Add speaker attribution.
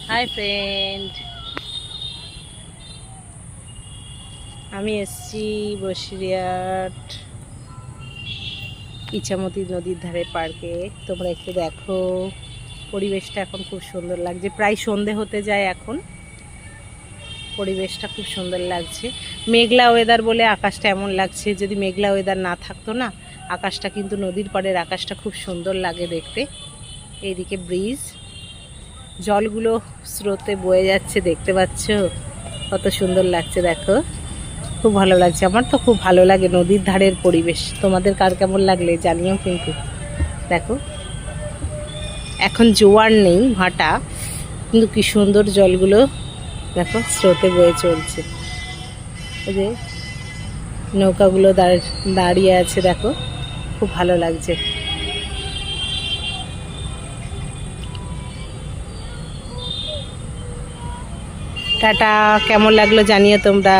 Speaker 1: Hi friend, আমি এসছি বসিরহাট ইছামতি নদীর ধারে পার্কে। তোমরা একটু দেখো, পরিবেশটা এখন খুব সুন্দর লাগছে। প্রায় সন্ধে হতে যায় এখন, পরিবেশটা খুব সুন্দর লাগছে। মেঘলা ওয়েদার বলে আকাশটা এমন লাগছে। যদি মেঘলা ওয়েদার না থাকতো না, আকাশটা কিন্তু নদীর পাড়ের আকাশটা খুব সুন্দর লাগে দেখতে। এইদিকে ব্রিজ, জলগুলো স্রোতে বয়ে যাচ্ছে, দেখতে পাচ্ছ কত সুন্দর লাগছে। দেখো, খুব ভালো লাগছে। আমার তো খুব ভালো লাগে নদীর ধারের পরিবেশ। তোমাদের কার কেমন লাগলে জানিও কিন্তু। দেখো, এখন জোয়ার নেই, ভাটা, কিন্তু কি সুন্দর জলগুলো দেখো স্রোতে বয়ে চলছে। এই যে নৌকাগুলো দাঁড়িয়ে আছে, দেখো খুব ভালো লাগছে। টাটা, কেমন লাগলো জানিও তোমরা।